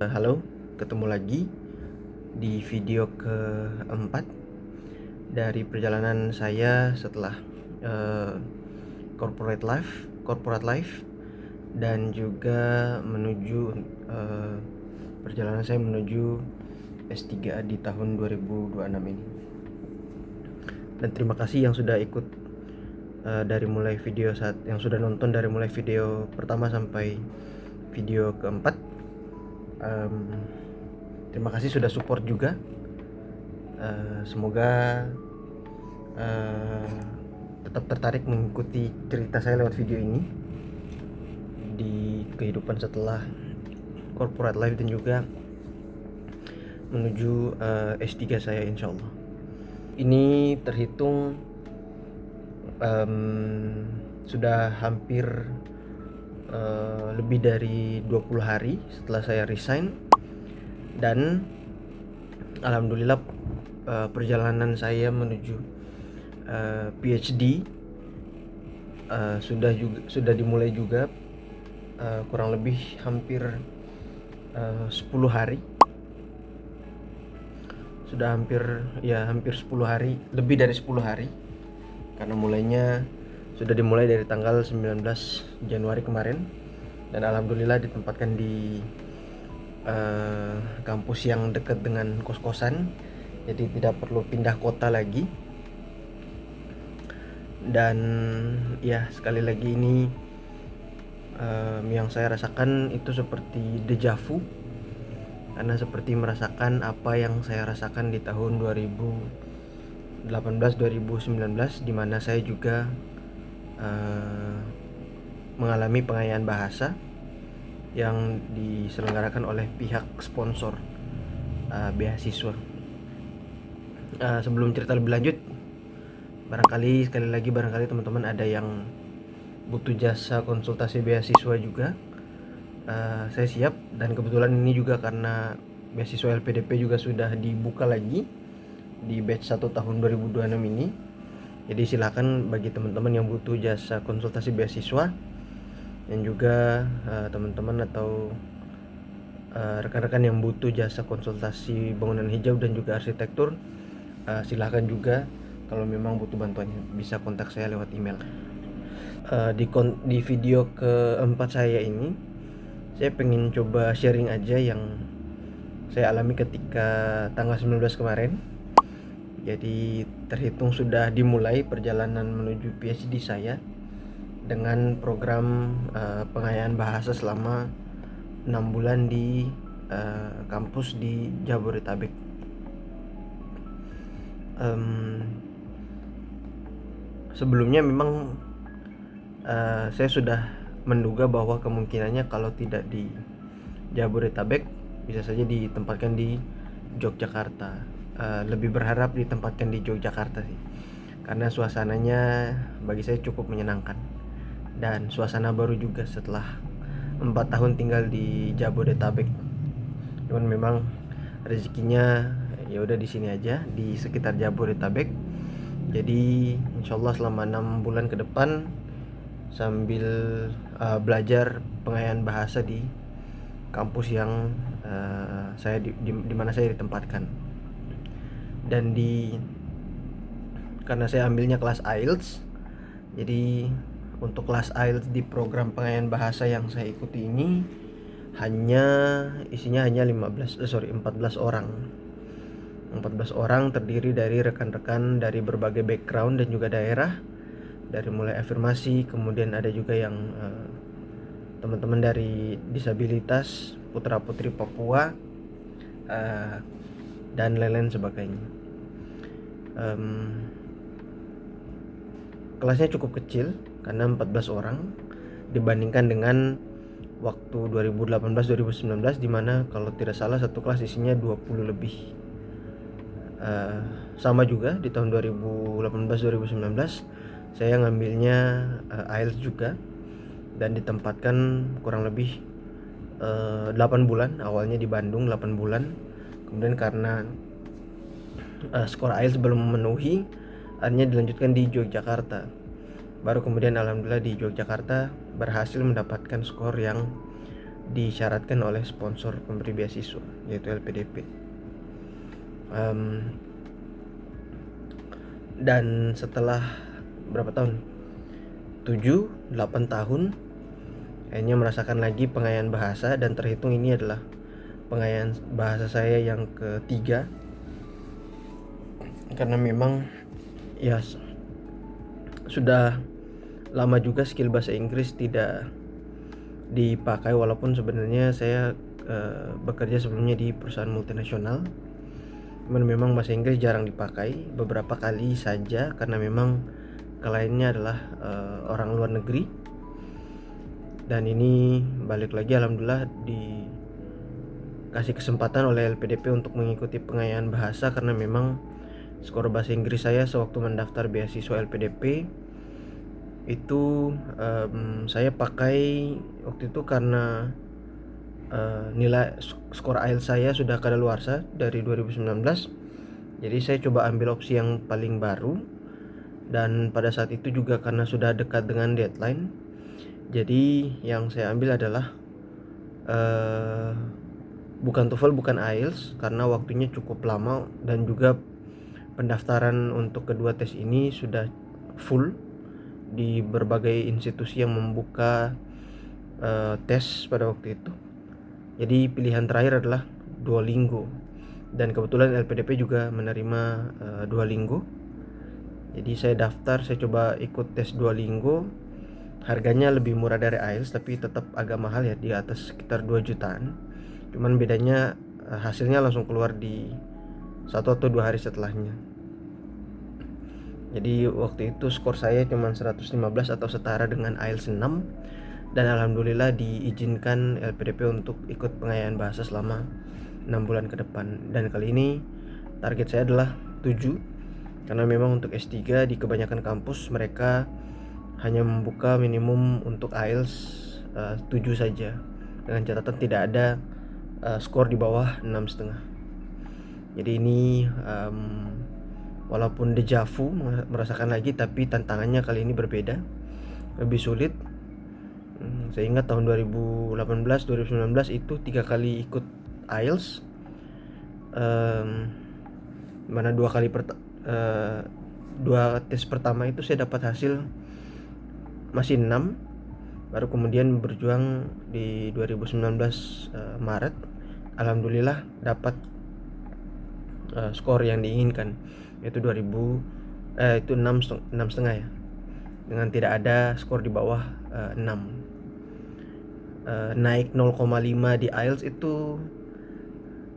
Halo, ketemu lagi di video keempat dari perjalanan saya setelah corporate life dan juga menuju perjalanan saya menuju S3 di tahun 2026 ini. Dan terima kasih yang sudah ikut dari mulai video yang sudah nonton dari mulai video pertama sampai video keempat. Terima kasih sudah support juga. Semoga tetap tertarik mengikuti cerita saya lewat video ini di kehidupan setelah corporate life dan juga menuju S3 saya insyaallah. Ini terhitung sudah hampir lebih dari 20 hari setelah saya resign, dan alhamdulillah perjalanan saya menuju PhD sudah dimulai juga, kurang lebih hampir 10 hari. Sudah hampir 10 hari, lebih dari 10 hari, karena sudah dimulai dari tanggal 19 Januari kemarin, dan alhamdulillah ditempatkan di kampus yang dekat dengan kos-kosan, jadi tidak perlu pindah kota lagi. Dan ya, sekali lagi ini yang saya rasakan itu seperti deja vu, karena seperti merasakan apa yang saya rasakan di tahun 2018-2019, di mana saya juga mengalami pengayaan bahasa yang diselenggarakan oleh pihak sponsor beasiswa. Sebelum cerita lebih lanjut, barangkali teman-teman ada yang butuh jasa konsultasi beasiswa juga, saya siap. Dan kebetulan ini juga karena beasiswa LPDP juga sudah dibuka lagi di batch 1 tahun 2026 ini. Jadi silakan bagi teman-teman yang butuh jasa konsultasi beasiswa, dan juga teman-teman atau rekan-rekan yang butuh jasa konsultasi bangunan hijau dan juga arsitektur, silakan juga. Kalau memang butuh bantuannya bisa kontak saya lewat email. Di video keempat saya ini, saya pengen coba sharing aja yang saya alami ketika tanggal 19 kemarin. Jadi terhitung sudah dimulai perjalanan menuju PhD saya dengan program pengayaan bahasa selama 6 bulan di kampus di Jabodetabek. Sebelumnya memang saya sudah menduga bahwa kemungkinannya kalau tidak di Jabodetabek bisa saja ditempatkan di Yogyakarta. Lebih berharap ditempatkan di Yogyakarta sih, karena suasananya bagi saya cukup menyenangkan dan suasana baru juga setelah 4 tahun tinggal di Jabodetabek. Cuman memang rezekinya ya udah di sini aja, di sekitar Jabodetabek. Jadi insyaallah selama 6 bulan ke depan sambil belajar pengayaan bahasa di kampus yang di mana saya ditempatkan. Dan karena saya ambilnya kelas IELTS, jadi untuk kelas IELTS di program pengayaan bahasa yang saya ikuti ini isinya hanya 14 orang. 14 orang terdiri dari rekan-rekan dari berbagai background dan juga daerah, dari mulai afirmasi, kemudian ada juga yang teman-teman dari disabilitas, putra-putri Papua, dan lain-lain sebagainya. Kelasnya cukup kecil karena 14 orang dibandingkan dengan waktu 2018-2019, di mana kalau tidak salah satu kelas isinya 20 lebih. Sama juga di tahun 2018-2019 saya ngambilnya IELTS juga, dan ditempatkan kurang lebih 8 bulan. Awalnya di Bandung 8 bulan, kemudian karena skor IELTS belum memenuhi, akhirnya dilanjutkan di Yogyakarta. Baru kemudian alhamdulillah di Yogyakarta berhasil mendapatkan skor yang disyaratkan oleh sponsor pemberi beasiswa, yaitu LPDP. Dan setelah berapa tahun? 7-8 tahun akhirnya merasakan lagi pengayaan bahasa, dan terhitung ini adalah pengayaan bahasa saya yang ketiga, karena memang ya sudah lama juga skill bahasa Inggris tidak dipakai, walaupun sebenarnya saya bekerja sebelumnya di perusahaan multinasional. Cuman memang bahasa Inggris jarang dipakai, beberapa kali saja, karena memang kliennya adalah orang luar negeri. Dan ini balik lagi, alhamdulillah dikasih kesempatan oleh LPDP untuk mengikuti pengayaan bahasa, karena memang skor bahasa Inggris saya sewaktu mendaftar beasiswa LPDP itu saya pakai waktu itu karena nilai skor IELTS saya sudah kadaluarsa dari 2019. Jadi saya coba ambil opsi yang paling baru, dan pada saat itu juga karena sudah dekat dengan deadline, jadi yang saya ambil adalah bukan TOEFL, bukan IELTS, karena waktunya cukup lama, dan juga pendaftaran untuk kedua tes ini sudah full di berbagai institusi yang membuka tes pada waktu itu. Jadi pilihan terakhir adalah Duolingo, dan kebetulan LPDP juga menerima Duolingo. Jadi saya daftar, saya coba ikut tes Duolingo. Harganya lebih murah dari IELTS, tapi tetap agak mahal ya, di atas sekitar 2 jutaan. Cuman bedanya hasilnya langsung keluar di 1 atau 2 hari setelahnya. Jadi waktu itu skor saya cuma 115 atau setara dengan IELTS 6, dan alhamdulillah diizinkan LPDP untuk ikut pengayaan bahasa selama 6 bulan ke depan. Dan kali ini target saya adalah 7, karena memang untuk S3 di kebanyakan kampus mereka hanya membuka minimum untuk IELTS 7 saja, dengan catatan tidak ada skor di bawah 6,5. Jadi ini walaupun dejavu merasakan lagi, tapi tantangannya kali ini berbeda, lebih sulit. Saya ingat tahun 2018-2019 itu 3 kali ikut IELTS, mana 2 tes pertama itu saya dapat hasil masih 6, baru kemudian berjuang di 2019 Maret, alhamdulillah dapat skor yang diinginkan, yaitu 6,5 ya, dengan tidak ada skor di bawah 6. Naik 0,5 di IELTS itu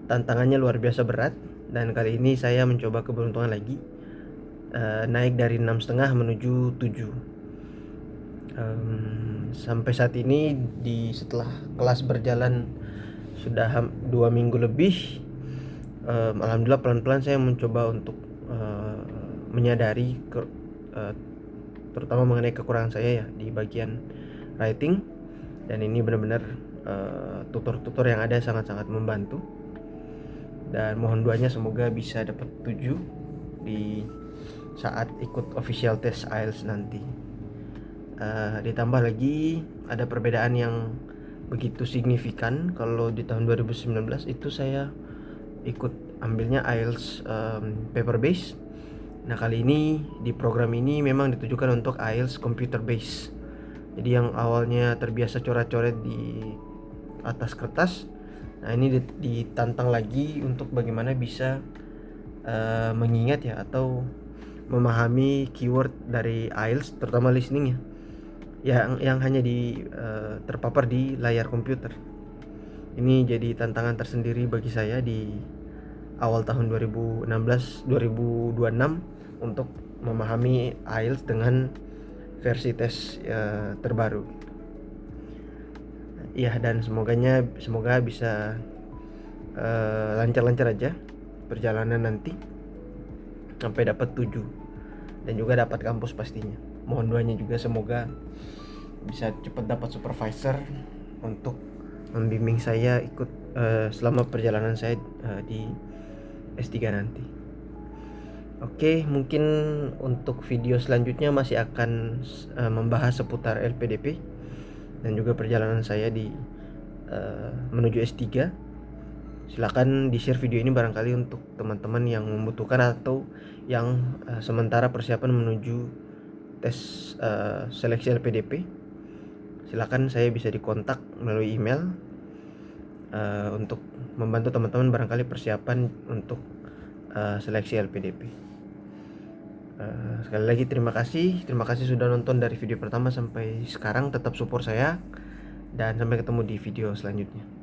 tantangannya luar biasa berat, dan kali ini saya mencoba keberuntungan lagi, naik dari 6,5 menuju 7. Sampai saat ini setelah kelas berjalan sudah 2 minggu lebih, alhamdulillah pelan-pelan saya mencoba untuk menyadari terutama mengenai kekurangan saya ya di bagian writing, dan ini benar-benar tutor-tutor yang ada sangat-sangat membantu, dan mohon doanya semoga bisa dapat 7 di saat ikut official test IELTS nanti. Ditambah lagi ada perbedaan yang begitu signifikan. Kalau di tahun 2019 itu saya ikut ambilnya IELTS paper base. Nah kali ini di program ini memang ditujukan untuk IELTS computer base. Jadi yang awalnya terbiasa coret-coret di atas kertas, nah ini ditantang lagi untuk bagaimana bisa mengingat ya, atau memahami keyword dari IELTS, terutama listening ya, yang hanya terpapar di layar komputer. Ini jadi tantangan tersendiri bagi saya di awal tahun 2026 untuk memahami IELTS dengan versi tes terbaru. Ya, dan semoga bisa lancar-lancar aja perjalanan nanti sampai dapat 7, dan juga dapat kampus pastinya. Mohon doanya juga semoga bisa cepat dapat supervisor untuk membimbing saya ikut selama perjalanan saya di S3 nanti. Oke, mungkin untuk video selanjutnya masih akan membahas seputar LPDP dan juga perjalanan saya di menuju S3. Silakan di-share video ini barangkali untuk teman-teman yang membutuhkan atau yang sementara persiapan menuju tes seleksi LPDP. Silakan saya bisa dikontak melalui email untuk membantu teman-teman barangkali persiapan untuk seleksi LPDP. Sekali lagi terima kasih sudah nonton dari video pertama sampai sekarang. Tetap support saya dan sampai ketemu di video selanjutnya.